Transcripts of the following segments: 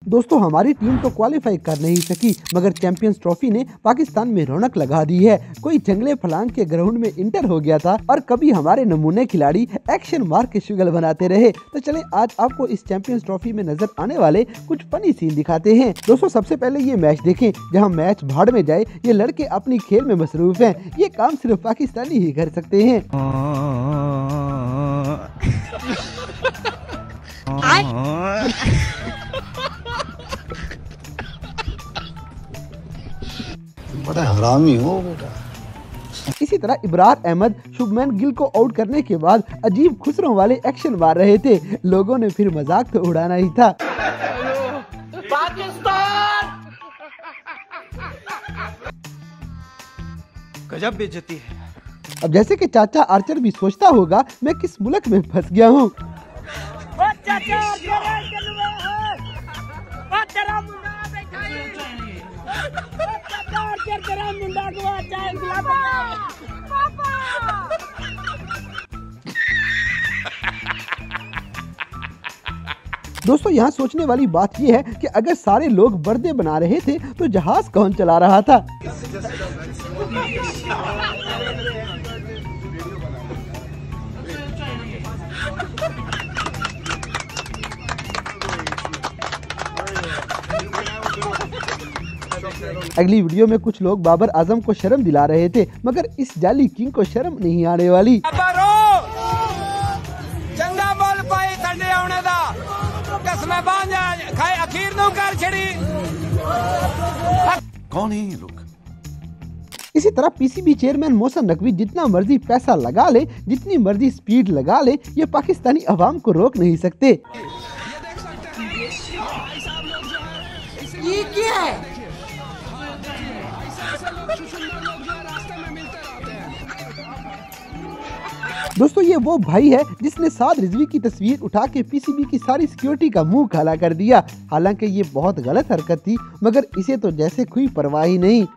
दोस्तों हमारी टीम तो क्वालिफाई कर नहीं सकी, मगर चैंपियंस ट्रॉफी ने पाकिस्तान में रौनक लगा दी है। कोई जंगले फलांग के ग्राउंड में इंटर हो गया था और कभी हमारे नमूने खिलाड़ी एक्शन मार के शुगल बनाते रहे। तो चलें आज आपको इस चैंपियंस ट्रॉफी में नजर आने वाले कुछ फनी सीन दिखाते हैं। दोस्तों सबसे पहले ये मैच देखें, जहां मैच भाड़ में जाए ये लड़के अपनी खेल में मसरूफ हैं। ये काम सिर्फ पाकिस्तानी ही कर सकते हैं। बड़ा हरामी हो बेटा। इसी तरह इब्रार अहमद शुभमैन गिल को आउट करने के बाद अजीब खुसरों वाले एक्शन मार रहे थे। लोगों ने फिर मजाक तो उड़ाना ही था। पाकिस्तान गजब बेइज्जती है। अब जैसे कि चाचा आर्चर भी सोचता होगा मैं किस मुल्क में फंस गया हूँ। दोस्तों यहाँ सोचने वाली बात यह है कि अगर सारे लोग बर्दे बना रहे थे तो जहाज कौन चला रहा था। अगली वीडियो में कुछ लोग बाबर आजम को शर्म दिला रहे थे, मगर इस जाली किंग को शर्म नहीं आने वाली। चंगा बोल पाई ठंडे आने दा कसमें बांझा खाए अखीर नु कर छड़ी। कौन है ये लोग? इसी तरह पीसीबी चेयरमैन मोहसिन नकवी जितना मर्जी पैसा लगा ले, जितनी मर्जी स्पीड लगा ले, ये पाकिस्तानी अवाम को रोक नहीं सकते। ये क्या है? दोस्तों ये वो भाई है जिसने साद रिजवी की तस्वीर उठा के पीसीबी की सारी सिक्योरिटी का मुंह काला कर दिया। हालांकि ये बहुत गलत हरकत थी, मगर इसे तो जैसे कोई परवाह ही नहीं।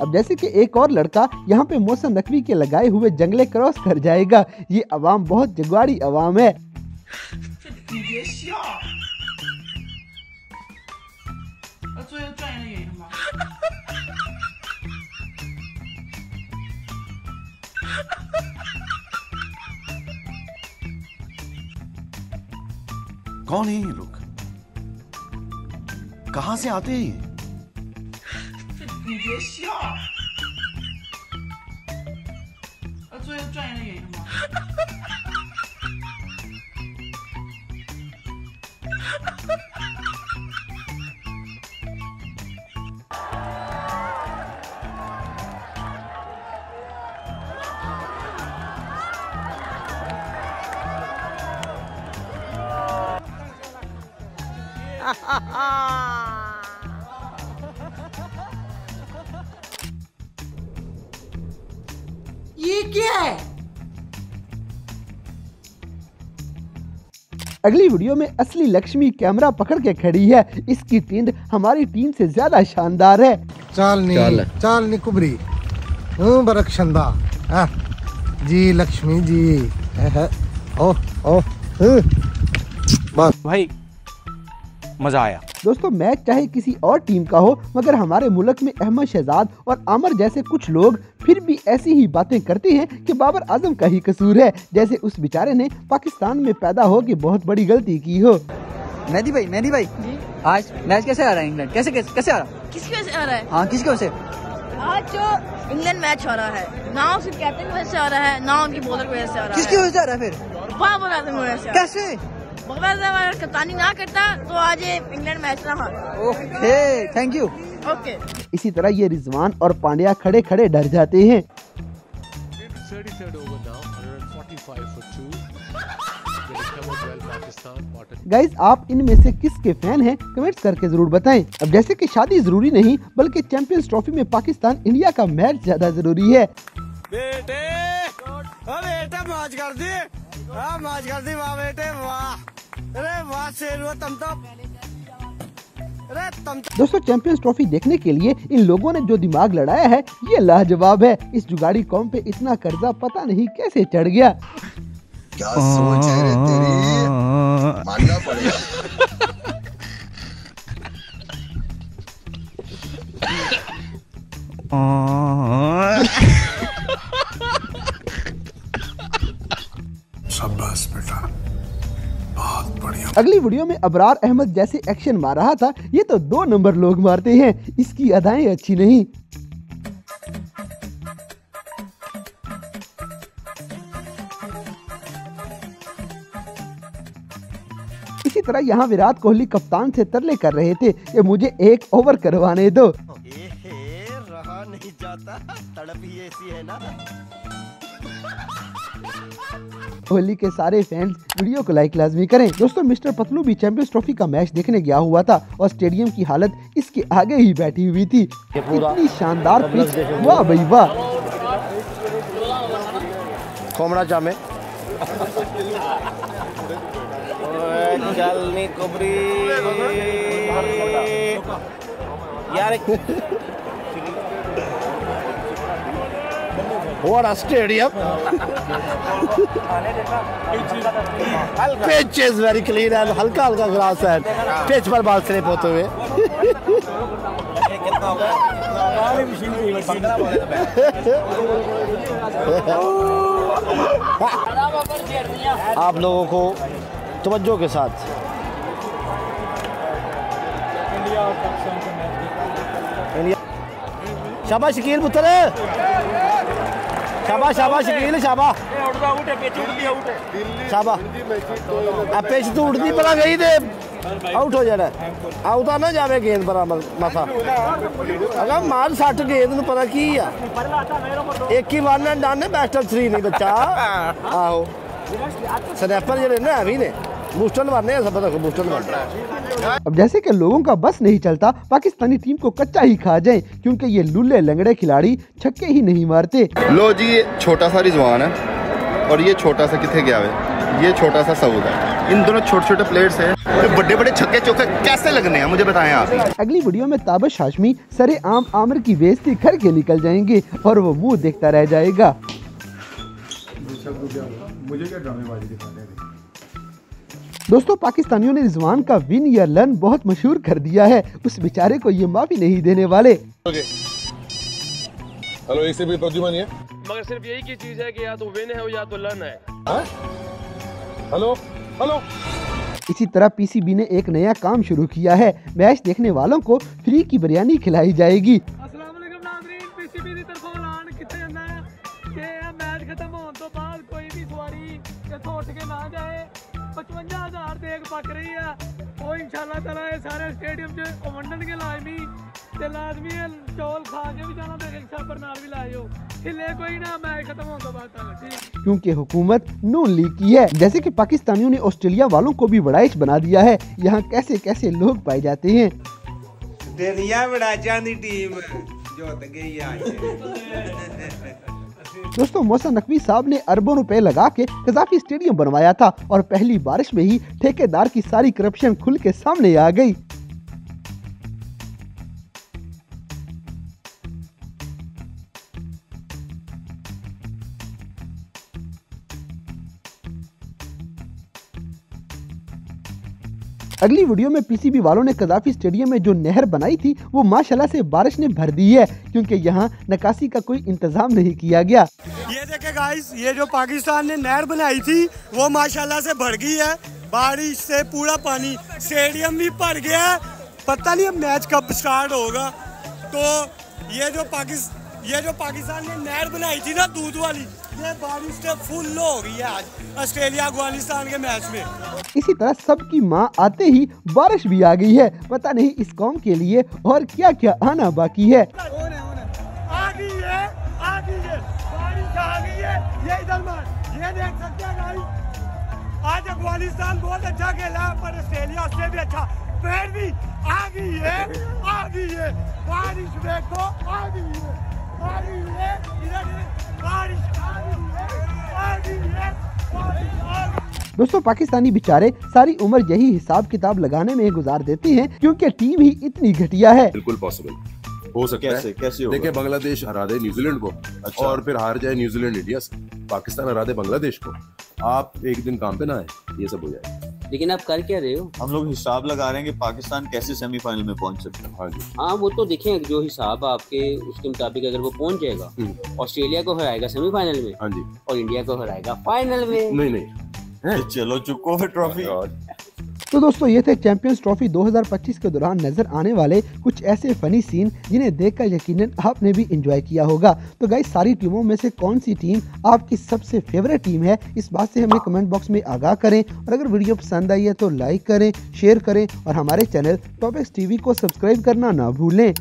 अब जैसे कि एक और लड़का यहाँ पे मोहसिन नकवी के लगाए हुए जंगले क्रॉस कर जाएगा। ये अवाम बहुत जगवाड़ी अवाम है। कौन है ये लोग? कहां से आते हैं ये? ये क्या है? अगली वीडियो में असली लक्ष्मी कैमरा पकड़ के खड़ी है। इसकी टींड हमारी टीम से ज्यादा शानदार है। चालनी कुबरी बरकशंदा जी लक्ष्मी जी। बस भाई मजा आया। दोस्तों मैच चाहे किसी और टीम का हो, मगर हमारे मुल्क में अहमद शहजाद और आमर जैसे कुछ लोग फिर भी ऐसी ही बातें करते हैं कि बाबर आजम का ही कसूर है, जैसे उस बेचारे ने पाकिस्तान में पैदा हो के बहुत बड़ी गलती की हो। मेहदी भाई आज मैच कैसे आ रहा है? इंग्लैंड कैसे आ रहा है? किसकी वजह से आ रहा है? हाँ किसकी वजह से? आज जो इंग्लैंड मैच हो रहा है ना उसके कैप्टन की वजह से आ रहा है, ना उनकी बॉलर की वजह से आ रहा है। किसकी वजह से आ रहा है फिर? बाबर आजम की वजह से। कैसे? बाबर आजम अगर कप्तानी ना करता तो आज ये इंग्लैंड मैच ना हारता। Okay thank you. ओके। इसी तरह ये रिजवान और पांड्या खड़े खड़े डर जाते हैं। गाइज आप इनमें से किसके फैन हैं कमेंट्स करके जरूर बताएं। अब जैसे कि शादी जरूरी नहीं, बल्कि चैंपियंस ट्रॉफी में पाकिस्तान इंडिया का मैच ज्यादा जरूरी है। बेटे मौज कर दी, मौज कर दी वाह बेटे वाह। अरे वाह शेर तुम तो। दोस्तों चैंपियंस ट्रॉफी देखने के लिए इन लोगों ने जो दिमाग लड़ाया है ये लाजवाब है। इस जुगाड़ी कौम पे इतना कर्जा पता नहीं कैसे चढ़ गया। क्या सोच है रे तेरी, मानना पड़ेगा। शाबाश बेटा, बहुत बढ़िया। अगली वीडियो में अबरार अहमद जैसे एक्शन मार रहा था, ये तो 2 नंबर लोग मारते हैं, इसकी अदाएं अच्छी नहीं। इसी तरह यहाँ विराट कोहली कप्तान से तरले कर रहे थे कि मुझे 1 ओवर करवाने दो। रहा नहीं जाता, तड़प ही ऐसी है ना। कोहली के सारे फैंस वीडियो को लाइक लाजमी करें। दोस्तों मिस्टर पतलू भी चैंपियंस ट्रॉफी का मैच देखने गया हुआ था और स्टेडियम की हालत इसके आगे ही बैठी हुई थी। इतनी शानदार पिच, वाह भाई वाह। खोमड़ा जामे चलनी कुबरी यार, What a stadium! Pitch is very clean and हल्का हल्का ग्रास है। पिच पर बाल स्लिप होते हुए। आप लोगों को तवज्जो के साथ शाबाश शकील पुत्र, शाबाश शाबाश शकील, शाबाश शाबाश। पिच तो उड़ती पड़ा गई थे, आउट हो जाना, आउट ना जावे गेंद पर मसा। अगर मार 60 गेंद पता की है, एक ही मारना डालने, बैस्टर 3 नहीं बच्चा। आओ स्नैपर जो ना अभी ने बूस्टर मारने हैं, सब रखो बूस्टर मारना। अब जैसे कि लोगों का बस नहीं चलता पाकिस्तानी टीम को कच्चा ही खा जाए, क्योंकि ये लुल्ले लंगड़े खिलाड़ी छक्के ही नहीं मारते। लो जी, ये छोटा सा रिजवान है और ये छोटा सा किथे गया है, ये छोटा सा सऊद है। इन दोनों छोटे छोटे प्लेयर्स हैं, तो बड़े बड़े छक्के चौके कैसे लगने हैं मुझे बताएं आप। अगली वीडियो में ताबश हाशमी सरे आम आमिर की बेइज्जती करके निकल जाएंगे और वो मुंह देखता रह जाएगा। मुझे क्या ड्रामेबाजी दिखाने हैं। दोस्तों पाकिस्तानियों ने रिजवान का विन या लर्न बहुत मशहूर कर दिया है, उस बेचारे को ये माफी नहीं देने वाले। हेलो, एक से भी तर्जुमा नहीं है, मगर सिर्फ यही की चीज है कि या तो विन है या तो लर्न है। Hello hello. इसी तरह पीसीबी ने एक नया काम शुरू किया है, मैच देखने वालों को फ्री की बिरयानी खिलाई जाएगी। पीसीबी की तरफों ऐलान किया जाता है कि मैच खत्म होने तो बाद कोई भी सवारी इत्थों उठ के ना जाए। 55,000 देख पक रही है, वो इंशाल्लाह ताला ये सारे स्टेडियम च वंडन के लाजमी ते लाजमी चौल खा के भी जाना, ते रिक्शा पर नाल भी लायो, हिले कोई ना मैच खत्म होने तो बाद तक, ठीक। क्योंकि हुकूमत नून लीग की है। जैसे कि पाकिस्तानियों ने ऑस्ट्रेलिया वालों को भी बड़ाइश बना दिया है, यहाँ कैसे कैसे लोग पाए जाते हैं। दुनिया बड़ा चांदी टीम जोत गई आज। दोस्तों मोहसिन नकवी साहब ने अरबों रुपए लगा के कजाफी स्टेडियम बनवाया था और पहली बारिश में ही ठेकेदार की सारी करप्शन खुल के सामने आ गई। अगली वीडियो में पीसीबी वालों ने कजाफी स्टेडियम में जो नहर बनाई थी वो माशाल्लाह से बारिश ने भर दी है, क्योंकि यहाँ निकासी का कोई इंतजाम नहीं किया गया। ये देखे गाइस, ये जो पाकिस्तान ने नहर बनाई थी वो माशाल्लाह से भर गई है, बारिश से पूरा पानी स्टेडियम भी भर गया है। पता नहीं अब मैच कब स्टार्ट होगा। तो ये जो पाकिस्तान ने नहर बनाई थी ना दूध वाली, ये बारिश से फुल हो गई है आज ऑस्ट्रेलिया अफगानिस्तान के मैच में। इसी तरह सबकी माँ आते ही बारिश भी आ गई है। पता नहीं इस कौम के लिए और क्या क्या आना बाकी है। आ गई है, बारिश आ गई है। ये इधर ये देख सकते हैं गाइस, आज अफगानिस्तान बहुत अच्छा खेला पर ऑस्ट्रेलिया से भी अच्छा, फिर भी आ गई है बारिश, देखो आ गई है इधर बारिश आ गई है। दोस्तों पाकिस्तानी बेचारे सारी उम्र यही हिसाब किताब लगाने में गुजार देती हैं क्योंकि टीम ही इतनी घटिया है। बिल्कुल पॉसिबल हो सकता है। कैसे होगा? देखिए बांग्लादेश हरा दे न्यूजीलैंड को। अच्छा। और फिर हार जाए न्यूजीलैंड इंडिया से, पाकिस्तान हरा दे बांग्लादेश को, आप एक दिन काम पे ना आए, ये सब हो जाए। लेकिन आप कर क्या रहे हो? हम लोग हिसाब लगा रहे हैं कि पाकिस्तान कैसे सेमीफाइनल में पहुंच सकता है। हाँ जी, हाँ वो तो देखें जो हिसाब आपके उसके मुताबिक अगर वो पहुंच जाएगा, ऑस्ट्रेलिया को हराएगा सेमीफाइनल में। हाँ जी, और इंडिया को हराएगा फाइनल में। नहीं चलो चुको फिर ट्रॉफी। तो दोस्तों ये थे चैंपियंस ट्रॉफी 2025 के दौरान नजर आने वाले कुछ ऐसे फनी सीन जिन्हें देखकर यकीनन आपने भी एंजॉय किया होगा। तो गाइस सारी टीमों में से कौन सी टीम आपकी सबसे फेवरेट टीम है, इस बात से हमें कमेंट बॉक्स में आगाह करें। और अगर वीडियो पसंद आई है तो लाइक करें, शेयर करें और हमारे चैनल टॉप एक्स टीवी को सब्सक्राइब करना ना भूलें।